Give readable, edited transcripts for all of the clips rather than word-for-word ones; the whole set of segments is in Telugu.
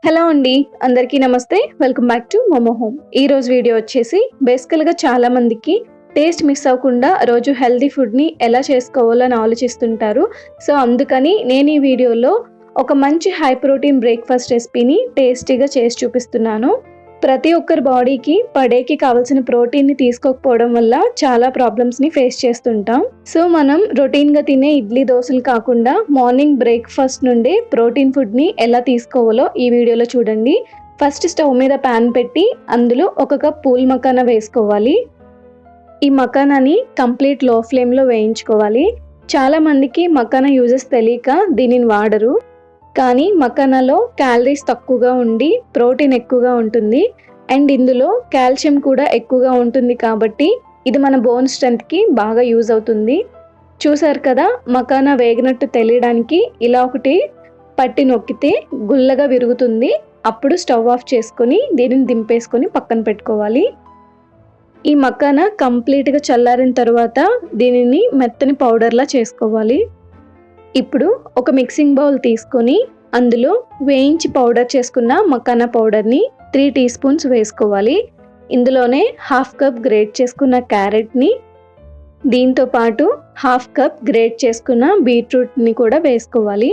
హలో అండి, అందరికీ నమస్తే. Welcome back to Momo home. ఈ రోజు వీడియో వచ్చేసి బేసికల్గా చాలా మందికి టేస్ట్ మిస్ అవ్వకుండా రోజు హెల్దీ ఫుడ్ని ఎలా చేసుకోవాలో అని ఆలోచిస్తుంటారు. సో అందుకని నేను ఈ వీడియోలో ఒక మంచి హై ప్రోటీన్ బ్రేక్ఫాస్ట్ రెసిపీని టేస్టీగా చేసి చూపిస్తున్నాను. ప్రతి ఒక్కరి బాడీకి పడేకి కావాల్సిన ప్రోటీన్ని తీసుకోకపోవడం వల్ల చాలా ప్రాబ్లమ్స్ని ఫేస్ చేస్తుంటాం. సో మనం రొటీన్గా తినే ఇడ్లీ దోశలు కాకుండా మార్నింగ్ బ్రేక్ఫాస్ట్ నుండి ప్రోటీన్ ఫుడ్ని ఎలా తీసుకోవాలో ఈ వీడియోలో చూడండి. ఫస్ట్ స్టవ్ మీద ప్యాన్ పెట్టి అందులో 1 కప్ పూల్ మకానా వేసుకోవాలి. ఈ మకానాని కంప్లీట్ లో ఫ్లేమ్లో వేయించుకోవాలి. చాలా మందికి మకానా యూజెస్ తెలియక దీనిని వాడరు. కానీ మకానాలో క్యాలరీస్ తక్కువగా ఉండి ప్రోటీన్ ఎక్కువగా ఉంటుంది అండ్ ఇందులో కాల్షియం కూడా ఎక్కువగా ఉంటుంది కాబట్టి ఇది మన బోన్ స్ట్రెంత్కి బాగా యూజ్ అవుతుంది. చూసారు కదా, మకానా వేగినట్టు తెలియడానికి ఇలా ఒకటి పట్టి నొక్కితే గుల్లగా విరుగుతుంది. అప్పుడు స్టవ్ ఆఫ్ చేసుకొని దీనిని దింపేసుకొని పక్కన పెట్టుకోవాలి. ఈ మకానా కంప్లీట్గా చల్లారిన తర్వాత దీనిని మెత్తని పౌడర్లా చేసుకోవాలి. ఇప్పుడు ఒక మిక్సింగ్ బౌల్ తీసుకొని అందులో వేయించి పౌడర్ చేసుకున్న మకానా పౌడర్ని 3 టీ స్పూన్స్ వేసుకోవాలి. ఇందులోనే 1/2 కప్ గ్రేట్ చేసుకున్న క్యారెట్ని, దీంతో పాటు 1/2 కప్ గ్రేట్ చేసుకున్న బీట్రూట్ని కూడా వేసుకోవాలి.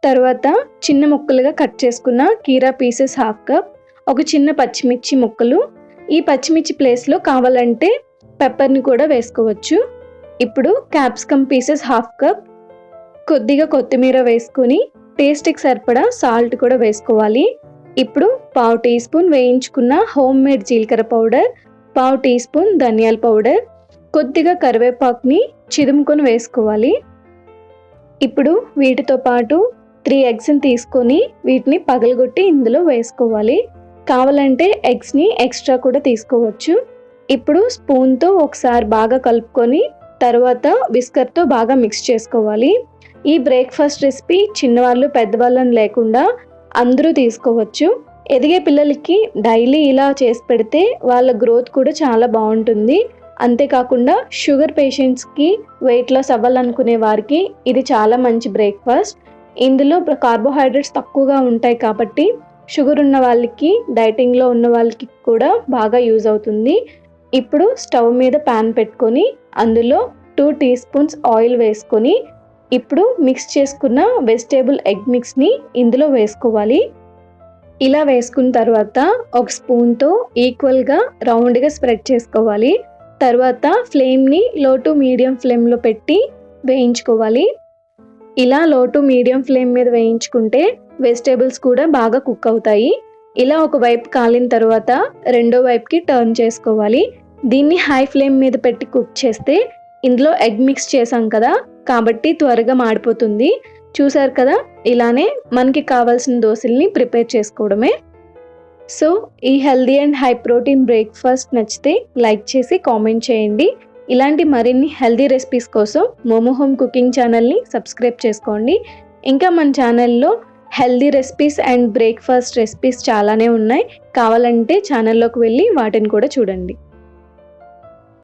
తర్వాత చిన్న ముక్కలుగా కట్ చేసుకున్న కీరా పీసెస్ 1/2 కప్, ఒక చిన్న పచ్చిమిర్చి ముక్కలు. ఈ పచ్చిమిర్చి ప్లేస్లో కావాలంటే పెప్పర్ని కూడా వేసుకోవచ్చు. ఇప్పుడు క్యాప్సికమ్ పీసెస్ 1/2 కప్, కొద్దిగా కొత్తిమీర వేసుకొని టేస్ట్కి సరిపడా సాల్ట్ కూడా వేసుకోవాలి. ఇప్పుడు 1/2 టీ స్పూన్ వేయించుకున్న హోమ్ మేడ్ జీలకర్ర పౌడర్, 1/2 టీ స్పూన్ ధనియాల పౌడర్, కొద్దిగా కరివేపాకుని చిదుముకొని వేసుకోవాలి. ఇప్పుడు వీటితో పాటు 3 ఎగ్స్ని తీసుకొని వీటిని పగలగొట్టి ఇందులో వేసుకోవాలి. కావాలంటే ఎగ్స్ని ఎక్స్ట్రా కూడా తీసుకోవచ్చు. ఇప్పుడు స్పూన్తో ఒకసారి బాగా కలుపుకొని తర్వాత విస్కర్తో బాగా మిక్స్ చేసుకోవాలి. ఈ బ్రేక్ఫాస్ట్ రెసిపీ చిన్నవాళ్ళు పెద్దవాళ్ళని లేకుండా అందరూ తీసుకోవచ్చు. ఎదిగే పిల్లలకి డైలీ ఇలా చేసి పెడితే వాళ్ళ గ్రోత్ కూడా చాలా బాగుంటుంది. అంతేకాకుండా షుగర్ పేషెంట్స్కి, వెయిట్ లాస్ అవ్వాలనుకునే వారికి ఇది చాలా మంచి బ్రేక్ఫాస్ట్. ఇందులో కార్బోహైడ్రేట్స్ తక్కువగా ఉంటాయి కాబట్టి షుగర్ ఉన్న వాళ్ళకి, డైటింగ్లో ఉన్న వాళ్ళకి కూడా బాగా యూజ్ అవుతుంది. ఇప్పుడు స్టవ్ మీద ప్యాన్ పెట్టుకొని అందులో 2 టీ స్పూన్స్ ఆయిల్ వేసుకొని ఇప్పుడు మిక్స్ చేసుకున్న వెజిటేబుల్ ఎగ్ మిక్స్ని ఇందులో వేసుకోవాలి. ఇలా వేసుకున్న తర్వాత ఒక స్పూన్తో ఈక్వల్గా రౌండ్గా స్ప్రెడ్ చేసుకోవాలి. తర్వాత ఫ్లేమ్ని లో టు మీడియం ఫ్లేమ్లో పెట్టి వేయించుకోవాలి. ఇలా లో టు మీడియం ఫ్లేమ్ మీద వేయించుకుంటే వెజిటేబుల్స్ కూడా బాగా కుక్ అవుతాయి. ఇలా ఒక వైపు కాలిన తర్వాత రెండో వైపుకి టర్న్ చేసుకోవాలి. దీన్ని హై ఫ్లేమ్ మీద పెట్టి కుక్ చేస్తే ఇందులో ఎగ్ మిక్స్ చేసాం కదా కాబట్టి త్వరగా మాడిపోతుంది. చూసారు కదా, ఇలానే మనకి కావాల్సిన దోశల్ని ప్రిపేర్ చేసుకోవడమే. సో ఈ healthy and high protein breakfast నచ్చితే లైక్ చేసి కామెంట్ చేయండి. ఇలాంటి మరిన్ని హెల్దీ రెసిపీస్ కోసం మోమో హోమ్ కుకింగ్ ఛానల్ని సబ్స్క్రైబ్ చేసుకోండి. ఇంకా మన ఛానల్లో healthy recipes and breakfast recipes చాలానే ఉన్నాయి. కావాలంటే ఛానల్లోకి వెళ్ళి వాటిని కూడా చూడండి.